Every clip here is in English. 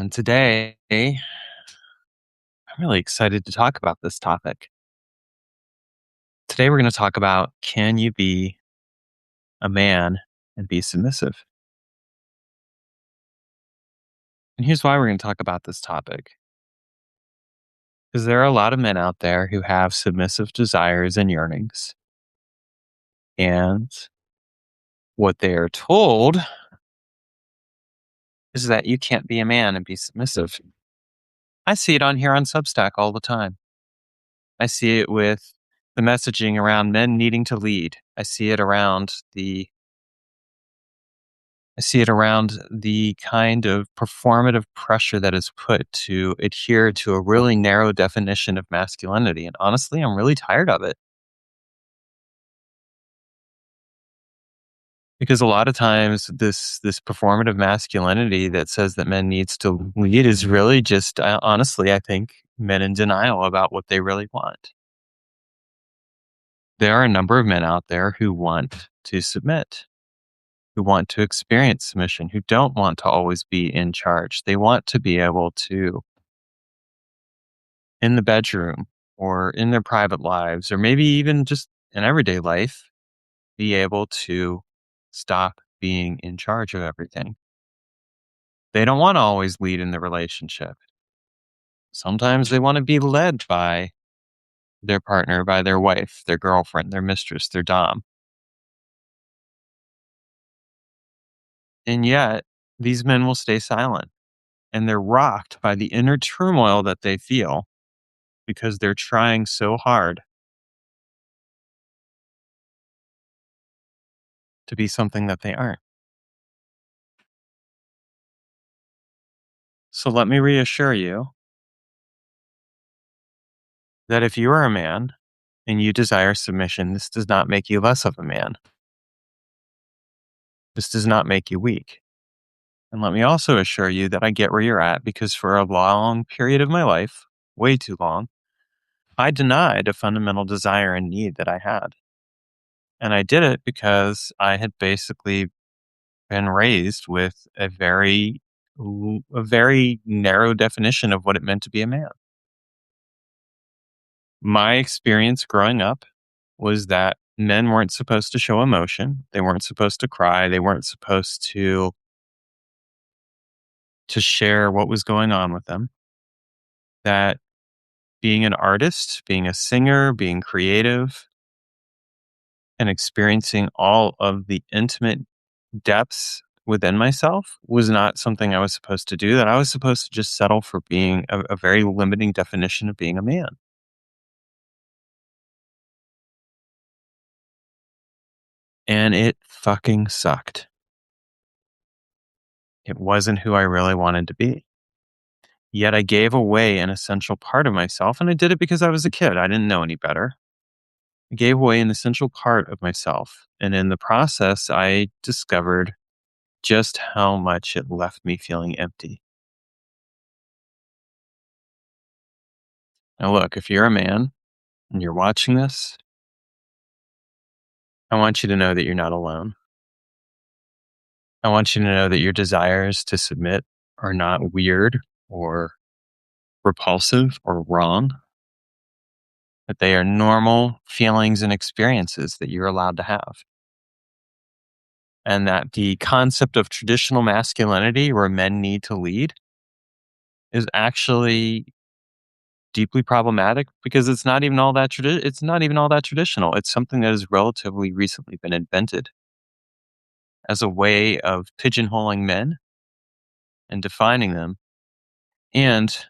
And today, I'm really excited to talk about this topic. Today, we're going to talk about, can you be a man and be submissive? And here's why we're going to talk about this topic. Because there are a lot of men out there who have submissive desires and yearnings. And what they are told is that you can't be a man and be submissive. I see it on here on Substack all the time. I see it with the messaging around men needing to lead. I see it around the kind of performative pressure that is put to adhere to a really narrow definition of masculinity. And honestly, I'm really tired of it. Because a lot of times this performative masculinity that says that men needs to lead is really just honestly, I think, men in denial about what they really want. There are a number of men out there who want to submit, who want to experience submission, who don't want to always be in charge. They want to be able to, in the bedroom or in their private lives, or maybe even just in everyday life, be able to stop being in charge of everything. They don't want to always lead in the relationship. Sometimes they want to be led by their partner, by their wife, their girlfriend, their mistress, their dom. And yet, these men will stay silent and they're rocked by the inner turmoil that they feel because they're trying so hard to be something that they aren't. So let me reassure you that if you are a man and you desire submission, this does not make you less of a man. This does not make you weak. And let me also assure you that I get where you're at, because for a long period of my life, way too long, I denied a fundamental desire and need that I had. And I did it because I had basically been raised with a very narrow definition of what it meant to be a man. My experience growing up was that men weren't supposed to show emotion. They weren't supposed to cry. They weren't supposed to share what was going on with them. That being an artist, being a singer, being creative, and experiencing all of the intimate depths within myself was not something I was supposed to do, that I was supposed to just settle for being a very limiting definition of being a man. And it fucking sucked. It wasn't who I really wanted to be. Yet I gave away an essential part of myself, and I did it because I was a kid. I didn't know any better. I gave away an essential part of myself. And in the process, I discovered just how much it left me feeling empty. Now, look, if you're a man and you're watching this, I want you to know that you're not alone. I want you to know that your desires to submit are not weird or repulsive or wrong, that they are normal feelings and experiences that you're allowed to have. And that the concept of traditional masculinity, where men need to lead, is actually deeply problematic because it's not even all that traditional. It's something that has relatively recently been invented as a way of pigeonholing men and defining them and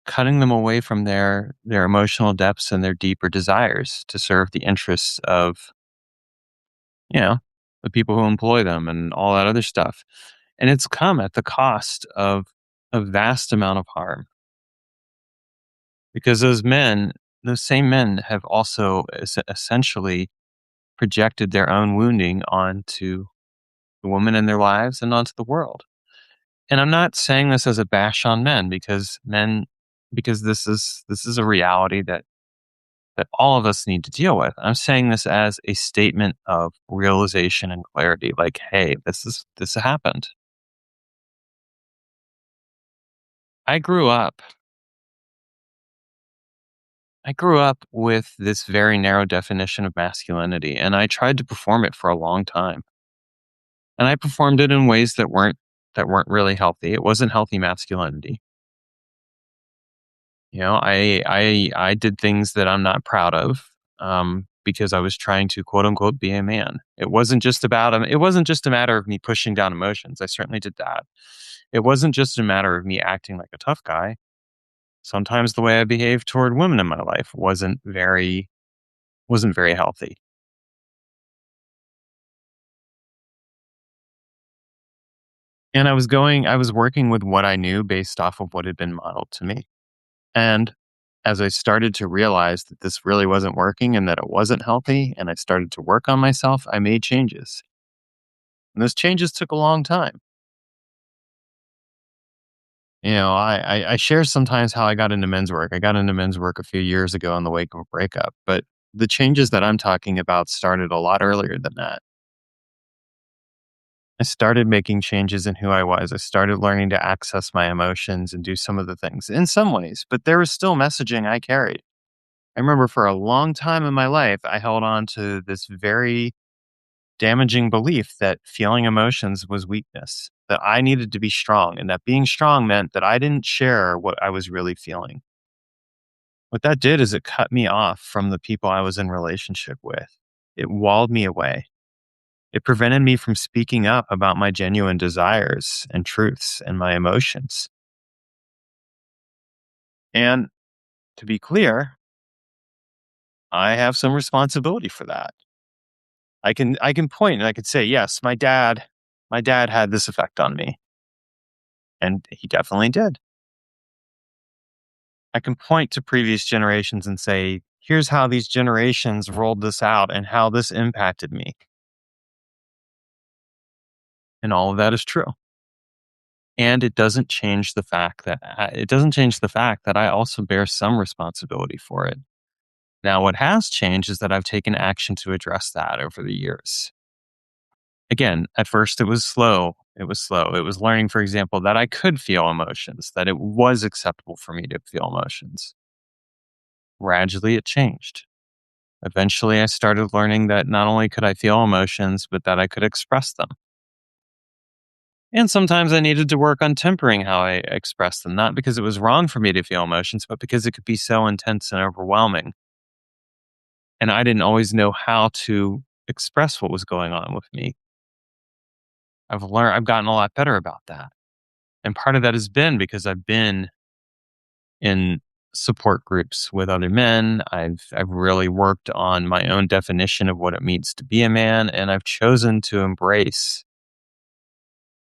cutting them away from their emotional depths and their deeper desires to serve the interests of, the people who employ them and all that other stuff. And it's come at the cost of a vast amount of harm, because those same men have also essentially projected their own wounding onto the women in their lives and onto the world. And I'm not saying this as a bash on men, because this is a reality that all of us need to deal with. I'm saying this as a statement of realization and clarity. Like, hey, this happened. I grew up I grew up with this very narrow definition of masculinity, and I tried to perform it for a long time. And I performed it in ways that weren't really healthy. It wasn't healthy masculinity. I did things that I'm not proud of, because I was trying to quote unquote be a man. It wasn't just a matter of me pushing down emotions. I certainly did that. It wasn't just a matter of me acting like a tough guy. Sometimes the way I behaved toward women in my life wasn't very healthy. And I was working with what I knew based off of what had been modeled to me. And as I started to realize that this really wasn't working and that it wasn't healthy, and I started to work on myself, I made changes. And those changes took a long time. I share sometimes how I got into men's work. I got into men's work a few years ago in the wake of a breakup, but the changes that I'm talking about started a lot earlier than that. I started making changes in who I was. I started learning to access my emotions and do some of the things in some ways, but there was still messaging I carried. I remember for a long time in my life, I held on to this very damaging belief that feeling emotions was weakness, that I needed to be strong, and that being strong meant that I didn't share what I was really feeling. What that did is it cut me off from the people I was in relationship with. It walled me away. It prevented me from speaking up about my genuine desires and truths and my emotions. And to be clear, I have some responsibility for that. I can point and I could say, yes, my dad had this effect on me. And he definitely did. I can point to previous generations and say, here's how these generations rolled this out and how this impacted me. And all of that is true. And it doesn't change the fact that I also bear some responsibility for it. Now, what has changed is that I've taken action to address that over the years. Again, at first it was slow. It was slow. It was learning, for example, that I could feel emotions, that it was acceptable for me to feel emotions. Gradually, it changed. Eventually, I started learning that not only could I feel emotions, but that I could express them. And sometimes I needed to work on tempering how I expressed them, not because it was wrong for me to feel emotions, but because it could be so intense and overwhelming. And I didn't always know how to express what was going on with me. I've gotten a lot better about that. And part of that has been because I've been in support groups with other men. I've really worked on my own definition of what it means to be a man, and I've chosen to embrace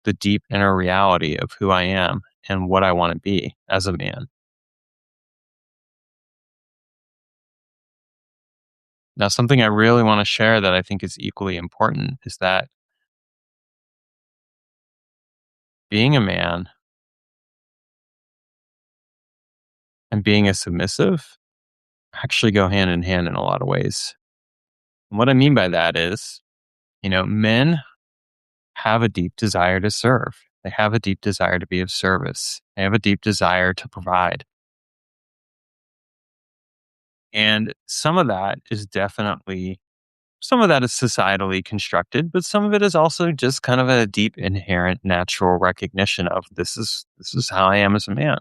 the deep inner reality of who I am and what I want to be as a man. Now, something I really want to share that I think is equally important is that being a man and being a submissive actually go hand in hand in a lot of ways. And what I mean by that is, men have a deep desire to serve. They have a deep desire to be of service. They have a deep desire to provide. And some of that is societally constructed, but some of it is also just kind of a deep, inherent, natural recognition of this is how I am as a man.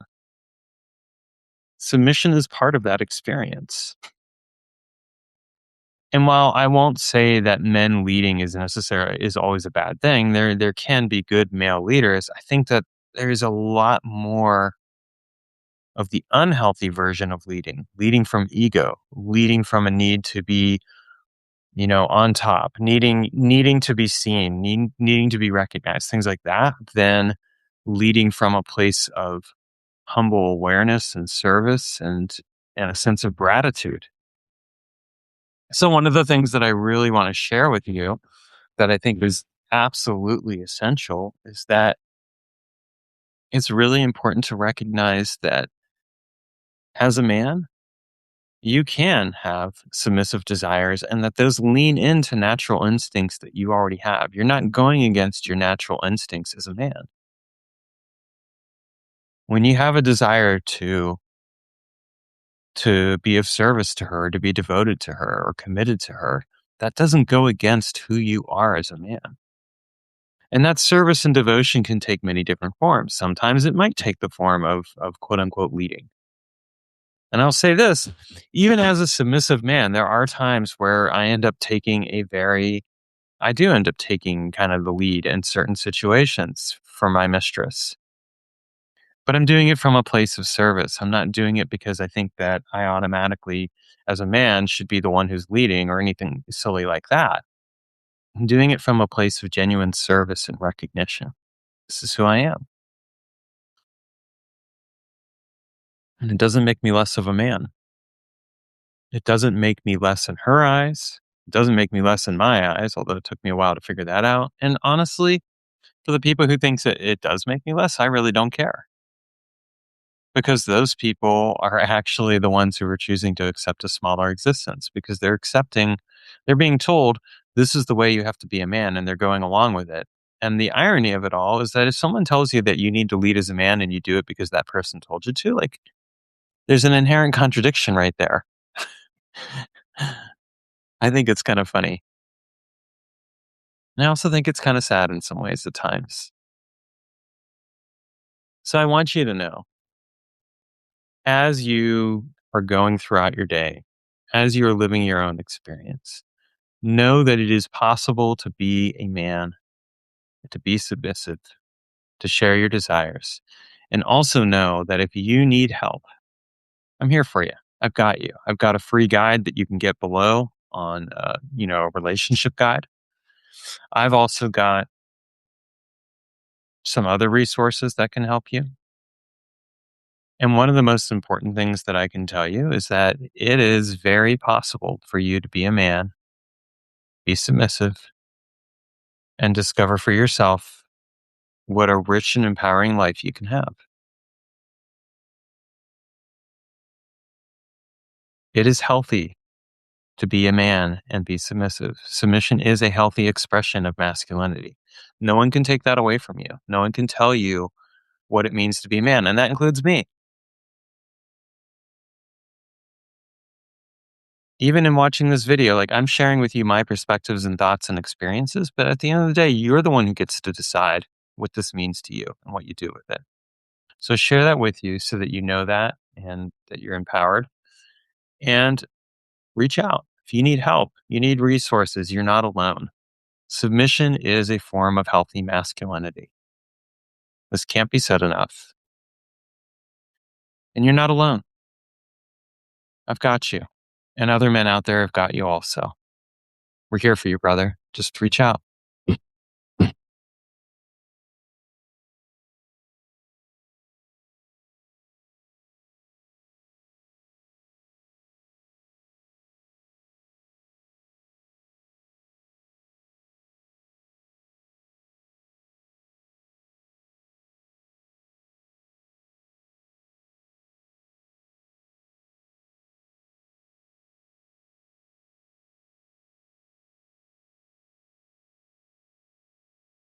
Submission is part of that experience. And while I won't say that men leading is always a bad thing, there can be good male leaders. I think that there's a lot more of the unhealthy version of leading from ego, leading from a need to be, on top, needing to be seen, needing to be recognized, things like that, than leading from a place of humble awareness and service and a sense of gratitude. So one of the things that I really want to share with you that I think is absolutely essential is that it's really important to recognize that as a man, you can have submissive desires and that those lean into natural instincts that you already have. You're not going against your natural instincts as a man. When you have a desire to be of service to her, to be devoted to her or committed to her, that doesn't go against who you are as a man. And that service and devotion can take many different forms. Sometimes it might take the form of quote unquote leading. And I'll say this, even as a submissive man, there are times where I do end up taking kind of the lead in certain situations for my mistress. But I'm doing it from a place of service. I'm not doing it because I think that I automatically, as a man, should be the one who's leading or anything silly like that. I'm doing it from a place of genuine service and recognition. This is who I am. And it doesn't make me less of a man. It doesn't make me less in her eyes. It doesn't make me less in my eyes, although it took me a while to figure that out. And honestly, for the people who thinks that it does make me less, I really don't care. Because those people are actually the ones who are choosing to accept a smaller existence because they're being told this is the way you have to be a man and they're going along with it. And the irony of it all is that if someone tells you that you need to lead as a man and you do it because that person told you to, like there's an inherent contradiction right there. I think it's kind of funny. And I also think it's kind of sad in some ways at times. So I want you to know as you are going throughout your day, as you are living your own experience, know that it is possible to be a man, to be submissive, to share your desires. And also know that if you need help, I'm here for you. I've got you. I've got a free guide that you can get below on, a relationship guide. I've also got some other resources that can help you. And one of the most important things that I can tell you is that it is very possible for you to be a man, be submissive, and discover for yourself what a rich and empowering life you can have. It is healthy to be a man and be submissive. Submission is a healthy expression of masculinity. No one can take that away from you. No one can tell you what it means to be a man, and that includes me. Even in watching this video, like I'm sharing with you my perspectives and thoughts and experiences, but at the end of the day, you're the one who gets to decide what this means to you and what you do with it. So share that with you so that you know that and that you're empowered. And reach out. If you need help, you need resources, you're not alone. Submission is a form of healthy masculinity. This can't be said enough. And you're not alone. I've got you. And other men out there have got you also. We're here for you, brother. Just reach out.